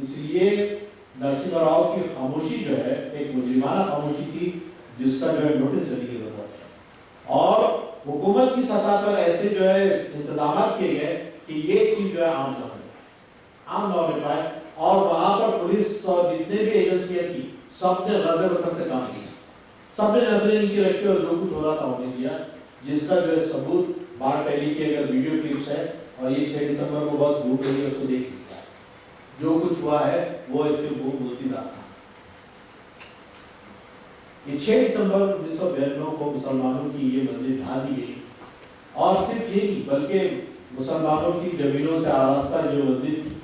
اس لیے نرسنگھ راؤ کی خاموشی جو ہے ایک مجرمانہ خاموشی تھی جس کا جو ہے نوٹس لینے کی ضرورت ہے، اور حکومت کی سطح پر ایسے جو ہے انتظامات کیے گئے کہ یہ چیز جو ہے عام نہ ہو پائے، اور وہاں پر پولیس اور جتنے بھی ایجنسیاں تھی سب نے غض بصر سے کام کیا، سب نے نظریں نیچے رکھی اور جو کچھ ہو رہا تھا ہونے دیا، جس کا جو ہے ثبوت بار پہلی کی اگر ویڈیو کلپس ہے، اور یہ 6 دسمبر کو بہت دھوپ رہی ہے، اس کو دیکھ لیا جو کچھ ہوا ہے وہ اس کے بولتی داستان۔ یہ 6 دسمبر 1992 کو مسلمانوں کی یہ مسجد ڈھا دی گئی، اور صرف یہ نہیں بلکہ مسلمانوں کی زمینوں سے آراستہ جو مسجد تھی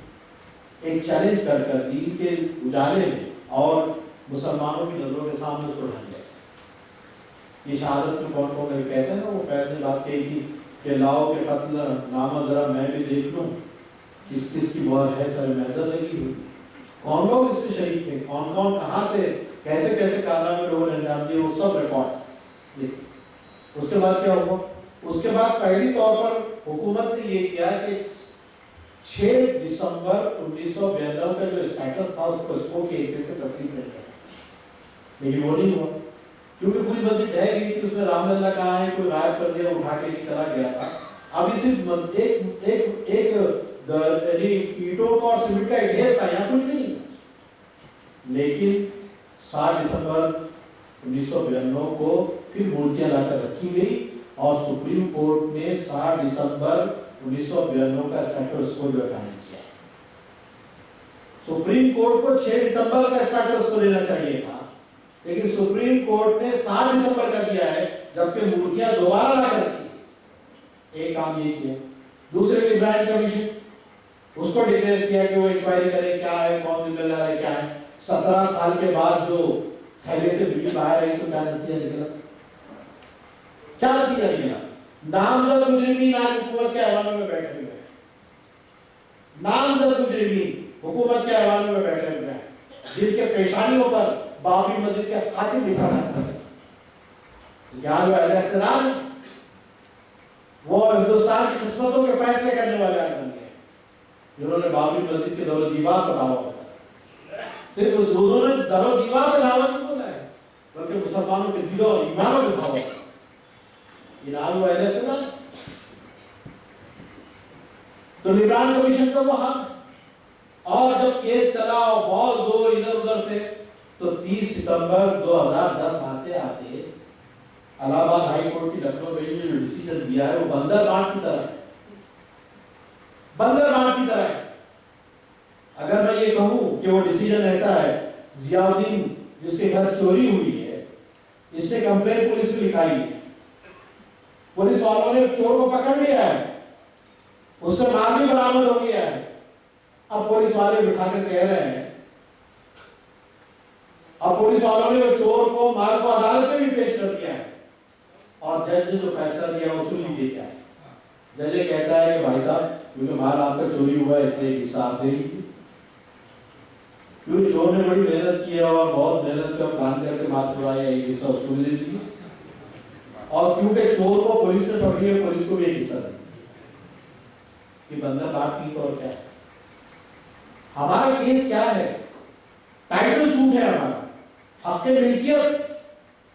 ایک چیلنج کر کر دین کے اجالے میں اور مسلمانوں کی نظروں کے سامنے اس کو ڈھل گیا۔ یہ شہادت میں کون کون کہتے ہیں نا، وہ فیض نے بات کہی تھی کہ لاؤ کے قتل نامہ ذرا میں بھی دیکھ لوں کس کس کی مہر ہے سر محضر لگی ہوئی، کون لوگ اس میں شریک تھے، کون کون کہاں سے کیسے کیسے کارنامے لوگوں نے انجام دیے، وہ سب ریکارڈ دیکھیں۔ اس کے بعد کیا ہوا؟ اس کے بعد پہلی طور پر حکومت نے یہ کیا کہ 6 دسمبر 1992 کا جو اسٹیٹس تھا اس کو اسکو کے حصے سے تسلیم کر دیا، لیکن وہ نہیں ہوا کیونکہ پوری مسجد ڈھہ گئی تھی، اس میں رام اللہ کہاں ہے کوئی غائب کر دیا، اٹھا کے نہیں چلا گیا تھا۔ اب صرف ایک اینٹوں کا اور سیمنٹ کا ڈھیر تھا، یہاں کچھ نہیں تھا، لیکن 7 دسمبر 1992 کو پھر مورتیاں لا کر رکھی گئی، اور سپریم کورٹ نے 7 دسمبر 1992 کا اسٹیٹس کو جو فائنل کیا۔ سپریم کورٹ کو 6 دسمبر کا اسٹیٹس کو دینا چاہیے تھا، لیکن سپریم کورٹ نے 7 دسمبر کا دیا ہے، جبکہ مورتیاں دوبارہ لا کر رکھی۔ ایک کام یہ کیا۔ دوسرے ابراہیم کمیشن، اس کو ڈکلیئر کیا کہ وہ انکوائری کرے کیا ہے، کون ذمہ دار ہے، کیا ہے۔ 17 سال کے بعد جو تھیلے سے بجلی باہر آئی تو کیا نتیجہ نکلا؟ کیا نتیجہ نکلا؟ نامزد مجرمین آج حکومت کے ایوانوں میں بیٹھے ہوئے ہیں، نامزد مجرمین حکومت کے ایوانوں میں بیٹھے ہوئے ہیں، جن کے پیشانیوں پر بابری مسجد کے خاتم لکھا رہتا ہے۔ یہاں جو اہل اقتدار وہ ہندوستان کی قسمتوں کے فیصلے کرنے والے آدمی ہیں، جنہوں نے بابری مسجد کے در و دیوار پر دعویٰ کیا۔ صرف اس حضور نے در و دیوار پر دعویٰ نہیں بولا ہے، بلکہ مسلمانوں کے دلوں اور ایمانوں میں دعویٰ کیا۔ یہ نام وہ اہل اقتدار۔ تو لیبران کمیشن کا وہ حق، اور جب کیس چلا اور بہت زور ادھر ادھر سے، تو 30 ستمبر 2010 آتے آتے الہ آباد ہائی کورٹ کی لکھنؤ بینچ نے جو ڈیسیژن دیا ہے وہ بندر بانٹ کی طرح ہے، بندر بانٹ کی طرح ہے۔ اگر میں یہ کہوں کہ وہ ڈیسیژن ایسا ہے، ضیاء الدین جس کے گھر چوری ہوئی ہے، اس نے کمپلین پولیس کو لکھائی ہے، پولیس والوں نے چور کو پکڑ لیا ہے، اس سے مال بھی برآمد ہو گیا ہے، اب پولیس والے بٹھا کر کہہ رہے ہیں، اب پولیس والوں نے وہ چور کو مال کو عدالت میں بھی پیش کر دیا ہے، اور جج نے جو فیصلہ دیا اس کو بھی دے دیا ہے۔ جج یہ کہتا ہے کہ بھائی صاحب کیونکہ مال آپ کا چوری ہوا ہے اس لیے ایک حصہ آپ دے دیجیے، کیونکہ چور نے بڑی محنت کی ہے اور بہت محنت سے کام کر کے مال چرایا، ایک حصہ اس کو بھی دے دیجیے، اور کیونکہ چور کو پولیس نے پکڑی ہے پولیس کو بھی ایک حصہ دے دیجیے۔ یہ بندہ بات نہیں تو اور کیا ہے؟ ہمارا کیس کیا ہے؟ ٹائٹل سوٹ ہے ہمارا، حق ملکیت،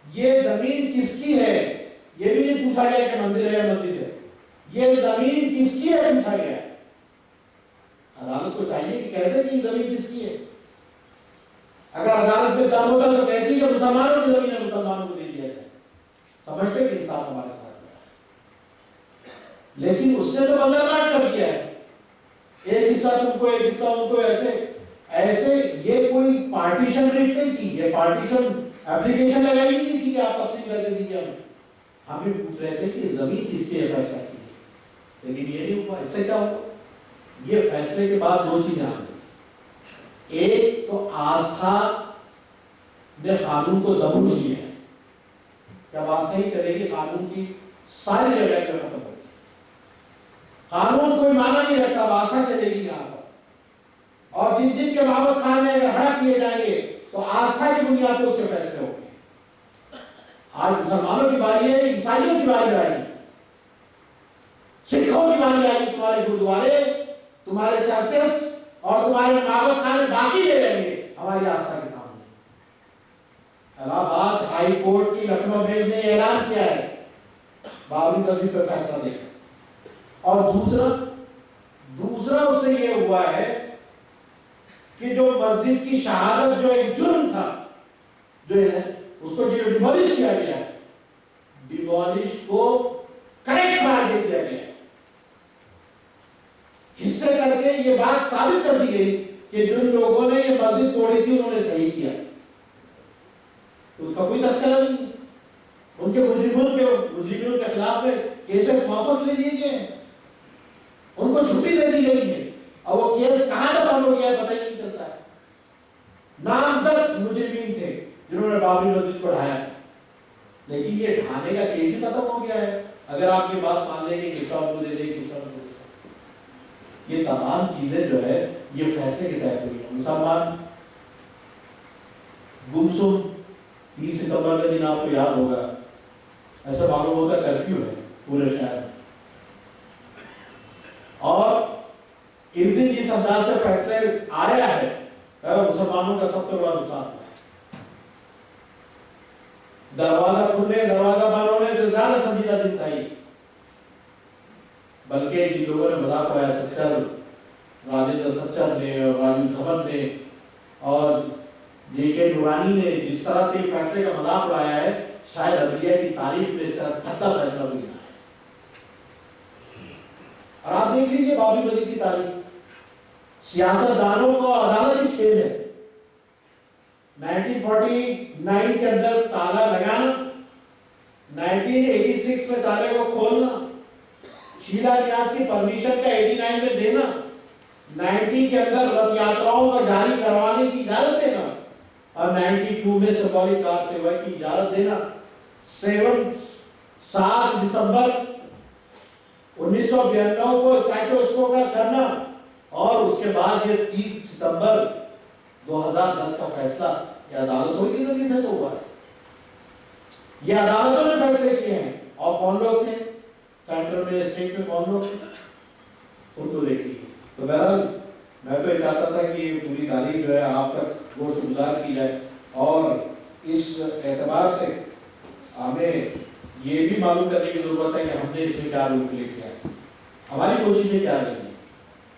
یہ زمین کس کی ہے یہ بھی نہیں پوچھا گیا کہ مندر ہے یا مسجد ہے، یہ زمین کس کی ہے پوچھا گیا۔ عدالت کو چاہیے کہ کہہ دے کہ یہ زمین کس کی ہے۔ اگر عدالت میں دم ہوتا تو کہتی ہے کہ مسلمانوں کی زمین ہے، مسلمانوں کو دے دیا جائے، سمجھتے کہ انصاف ہمارے ساتھ ہے، لیکن اس نے تو بندرگاہ کر دیا ہے، ایک حصہ تم کو ایک حصہ ان کو، ایسے یہ کوئی پارٹیشن ریٹ نہیں تھی، یہ پارٹیشن اپلیکیشن لگائی نہیں تھی کہ آپ تقسیم کر کے دیجیے، ہم بھی پوچھ رہے تھے کہ زمین کس کے فیصلہ کی، لیکن یہ نہیں ہوا۔ اس سے کیا ہوا؟ یہ فیصلے کے بعد دو چیزیں آ گئی، ایک تو آستھا نے قانون کو دبوچ دیا ہے، جب آستھا ہی چلے گی قانون کی ساری جگہ ختم ہو گئی، قانون کوئی معنی نہیں رکھتا، آستھا چلے گی یہاں پر، اور جن جن کے معبد خانے ہڑا کیے جائیں گے تو آستھا کی بنیاد پر اس کے فیصلے ہوں گے۔ آج مسلمانوں کی باری ہے، عیسائیوں کی باری آئی، سکھوں کی باری آئی، تمہارے گرودوارے، تمہارے چرچز اور تمہارے ناقص کھانے باقی رہ جائیں گے ہماری آستھا کے سامنے. الہ آباد ہائی کورٹ کی لکھنؤ بینچ نے اعلان کیا ہے بابری مسجد پہ فیصلہ دے. اور دوسرا اس سے یہ ہوا ہے کہ جو مسجد کی شہادت جو ایک جرم تھا جو ہے اس کو ڈیمولش کیا گیا ہے. ڈیمولش کو کریکٹ قرار دے دیا گیا ہے. حصے کر کے یہ بات ثابت کر دی گئی کہ جن لوگوں نے یہ مسجد توڑی تھی انہوں نے صحیح کیا. اس کا کوئی تذکرہ نہیں. ان کے مجرموں کے خلاف میں کیسز واپس لے لیے گئے ہیں. ان کو چھٹی دے دی گئی ہے اور وہ کیس کہاں دفن ہو گیا ہے پتہ ہی نہیں چلتا ہے. نامزد مجرمین تھے جنہوں نے بابری مسجد کو ڈھایا تھا لیکن یہ ڈھانے کا کیس ہی ختم ہو گیا ہے. اگر آپ کی بات مان لیں گے کہ سب کو دے دیں گے سب کو. یہ تمام چیزیں جو ہے یہ فیصلے کے تحت ہوئی ہیں. مسلمان گمسم 30 ستمبر کے دن آپ کو یاد ہوگا ایسا معلوم ہوتا ہے کرفیو ہے پورے شہر میں اور اس دن جس انداز سے فیصلے آیا ہے مسلمانوں کا سب سے بڑا نقصان ہوا ہے. دروازہ کھلنے دروازہ بند ہونے سے زیادہ سنجیدہ دن تھا یہ. بلکہ جن لوگوں نے مذاق اڑایا سچر راجندر سچر نے اور راجو دھون نے اور جے کے نورانی نے جس طرح سے فیصلے کا مذاق اڑایا ہے شاید عدلیہ کی تاریخ میں سے حدہ فیصلہ بھی ہے. اور آپ دیکھ لیجیے بابری مسجد کی تاریخ سیاست دانوں کو عدالت کی کھیل ہے. 1949 کے اندر تالا لگانا 1986 میں تالے کو کھولنا شیلا نیاز کی پرمیشن کا 89 میں دینا 90 کے اندر رتھ یاتراؤں کا جاری کروانے کی اجازت دینا اور 92 میں سمبولک کار سیوا کی اجازت دینا. 7 دسمبر 1992 کو اسٹیٹس کو کا کرنا اور اس کے بعد یہ 30 ستمبر 2010 کا فیصلہ یہ عدالتوں کی ذریعے سے تو ہوا ہے. یہ عدالتوں نے فیصلے کیے ہیں. اور کون لوگ تھے سینٹر میں اسٹیٹ میں کون لوگ تھے ان کو دیکھیے. تو بہرحال میں تو یہ چاہتا تھا کہ یہ پوری تعلیم جو ہے آپ تک گوشت گزار کی جائے اور اس اعتبار سے ہمیں یہ بھی معلوم کرنے کی ضرورت ہے کہ ہم نے اس میں کیا رول پلے کیا ہے. ہماری کوششیں کیا رہی ہیں.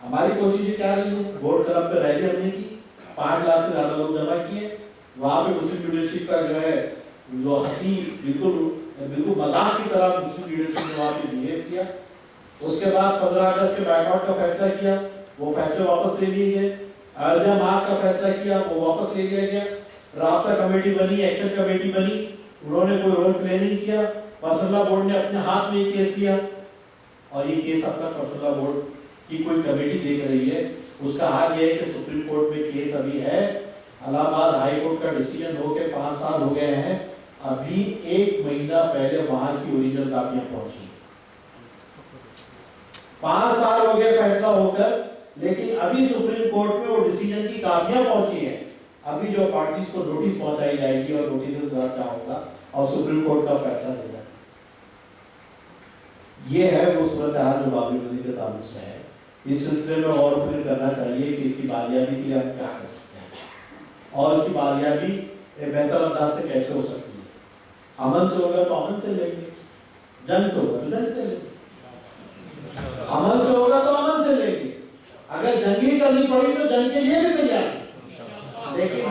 ہماری کوششیں کیا رہی ہیں. ووٹ کلب پہ ریلی ہم نے کی 5 لاکھ سے زیادہ لوگ جمع کیے. وہاں پہ مسلم لیڈرشپ کا جو ہے جو ہنسی بالکل مذاق کی طرح مسلم لیڈرشپ نے وہاں پہ بہیو کیا. اس کے بعد 15 اگست کے بیک آؤٹ کا فیصلہ کیا وہ فیصلے واپس لے لیے گئے. ارجا مارچ کا فیصلہ کیا وہ واپس لے لیا گیا. رابطہ کمیٹی بنی ایکشن کمیٹی بنی انہوں نے کوئی رول پلے نہیں کیا. پرسنل لا بورڈ نے اپنے ہاتھ میں یہ کیس لیا اور یہ کیس اب تک پرسنل لا بورڈ کی کوئی کمیٹی دیکھ رہی ہے. اس کا حال یہ ہے کہ سپریم کورٹ میں کیس ابھی ہے. الہ آباد ہائی کورٹ کا ڈیسیجن ہو کے 5 سال ہو گئے ہیں. ابھی 1 مہینہ پہلے وہاں کی اوریجنل کاپیاں پہنچی. 5 سال ہو گئے فیصلہ ہو کر لیکن ابھی سپریم کورٹ میں وہ ڈیسیجن کی کاپیاں پہنچی ہیں. ابھی جو پارٹیز کو نوٹس پہنچائی جائے گی اور نوٹس کیا ہوگا اور سپریم کورٹ کا فیصلہ دے گا. یہ ہے وہ صورتحال جو بابری مسجد کے تعلق سے ہے. اس سلسلے میں اور فکر کرنا چاہیے کہ اس کی بازیابی کے لیے ہم کیا کر سکتے ہیں اور اس کی بازیابی بہتر انداز سے کیسے ہو سکتی ہے. امن سے ہوگا تو امن سے لیں گے, جنگ سے ہوگا تو جنگ سے لیں گے. امن سے ہوگا تو امن سے لیں گے. اگر جنگی کرنی پڑی تو جنگ کے لیے بھی تیار ہیں. لیکن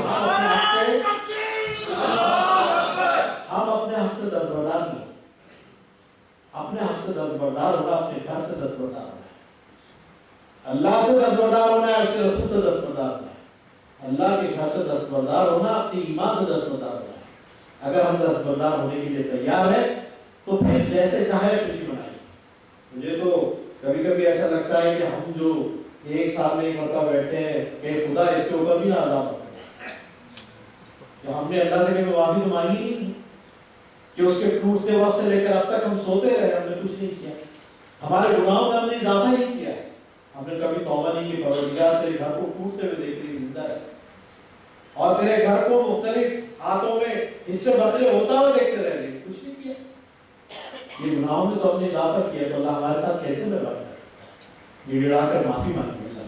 ہم اپنے حق سے دستبردار نہیں. اپنے حق سے دستبردار ہونا اپنے گھر سے دستبردار ہونا ہے. اللہ سے دستبردار ہونا ہے, اس کے رسول سے دستبردار ہونا ہے. اللہ کے گھر سے دستبردار ہونا اپنی ایمان سے دستبردار ہونا ہے. اگر ہم دستبردار ہونے کے لیے تیار ہیں تو پھر جیسے چاہے خوشی منائیں. مجھے تو کبھی کبھی ایسا لگتا ہے کہ ہم جو 1 سال میں ایک مرتبہ بیٹھے ہیں کہ خدا اس کے اوپر بھی نہ عذاب ہوتا ہے کہ ہم نے اللہ سے کبھی معافی تو مانگی ہی نہیں کہ اس کے ٹوٹتے وقت سے لے کر اب تک ہم سوتے رہے, ہم نے کچھ نہیں کیا. ہمارے گناہوں میں ہم نے اضافہ نہیں کیا ہے. ہم نے کبھی توبہ نہیں کی. پروردگار تیرے گھر کو ٹوٹتے ہوئے دیکھ رہی زندہ ہے اور تیرے گھر کو مختلف ہاتھوں میں حصے بکھرے ہوتا ہوا دیکھتے رہ رہے, کچھ نہیں کیا. یہ گناہوں میں تو ہم نے اضافہ کیا تو اللہ ہمارے ساتھ کیسے برداشت کر سکتا ہے. یہ گڑا کر معافی مانگی اللہ.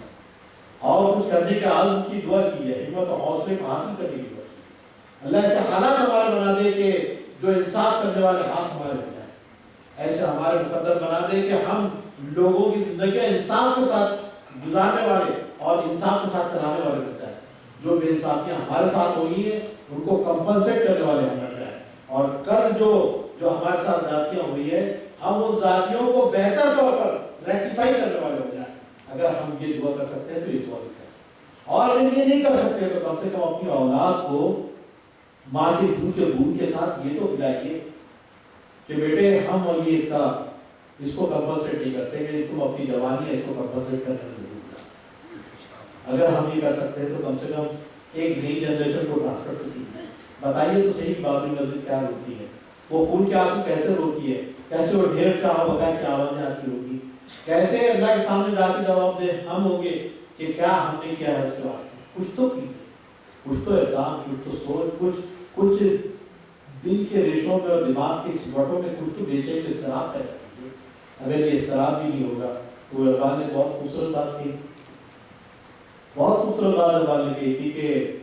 اور کچھ کرنے کے عزم کی دعا کی ہے، ہمت و حوصلے کو حاصل کرنے کی دعا کی ہے۔ اللہ ایسے حالات ہمارے بنا دے کہ جو انصاف کرنے والے ہاتھ ہمارے بن جائیں، ایسے ہمارے مقدر بنا دے کہ ہم لوگوں کی زندگیاں انصاف کے ساتھ گزارنے والے اور انصاف کے ساتھ چلانے والے بن جائیں۔ جو بے انصافیاں ہمارے ساتھ ہوئی ہیں ان کو کمپنسیٹ کرنے والے ہم بن جائیں، اور کل جو ہمارے ساتھ زیادتیاں ہوئی ہے ہم ان زیادتیوں کو بہتر طور پر ریکٹیفائی کرنے والے ہو جائیں۔ اگر ہم یہ دعا کر سکتے ہیں تو یہ دعا بھی کریں، اور اگر یہ نہیں کر سکتے تو کم سے کم اپنی اولاد کو ماں کے دودھ کے بوند کے ساتھ یہ تو پلائیے کہ بیٹے ہم اور یہ اس کو کمپنسیٹ نہیں کر سکتے، تم اپنی جوانی ہے اس کو کمپنسیٹ کرنے میں ضرور جاتے۔ اگر ہم یہ کر سکتے ہیں تو کم سے کم ایک نئی جنریشن کو ٹرانسفر تو کیجیے۔ بتائیے تو صحیح بابری مسجد کیا روتی ہے، وہ خون کے آنسو کیسے روتی ہے، کیسے وہ ڈھیر چاہا بکا کی آوازیں آتی ہوگی، کیسے اللہ کے سامنے جا کے جواب دے ہم ہوں گے کہ کیا ہم نے کیا ہے اس کے واسطے۔ کچھ تو کیجیے، کچھ تو اقدام، کچھ تو سوچ، کچھ دل کے ریشوں میں اور دماغ کے سمٹوں میں کچھ تو بیچے کے اضطراب پیدا کیجیے۔ اگر یہ اضطراب بھی نہیں ہوگا تو اقبال نے بہت خوبصورت بات کی، بہت خوبصورت بات اقبال نے کہی تھی کہ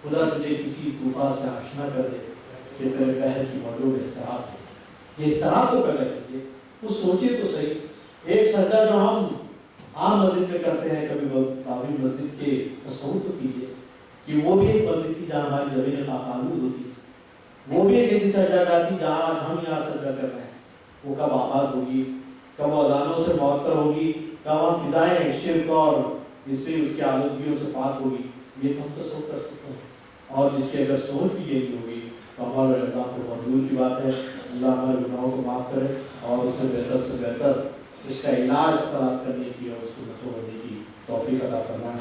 خدا تجھے کسی طوفان سے آشنا کر دے کہ تیرے بحر کی موجود اضطراب ہے۔ یہ اضطراب تو پیدا کیجیے، کچھ سوچیے تو صحیح۔ ایک سجدہ جو ہم عام مسجد میں کرتے ہیں، کبھی بابری مسجد کے تصور تو کیجیے کہ وہ بھی ایک مسجد تھی جہاں ہماری زمینیں آلود ہوتی تھی، وہ بھی ایک ایسی سجدہ گاہ تھی جہاں آج ہم یہاں سجدہ کر رہے ہیں۔ وہ کب آباد ہوگی، کب وہ اذانوں سے معطر ہوگی، کب وہاں فضائیں شرک اور اس کی آلودگیوں سے پاک ہوگی، یہ تو ہم تصور کر سکتے ہیں۔ اور جس کی اگر سوچ بھی یہی ہوگی تو ہمارے اللہ کو بہت دور کی بات ہے۔ اللہ ہمارے گناہوں کو معاف کرے اور اسے بہتر سے بہتر اس کا علاج تلاش کرنے کی اور اس کو نفع ہونے کی توفیق عطا فرمائے۔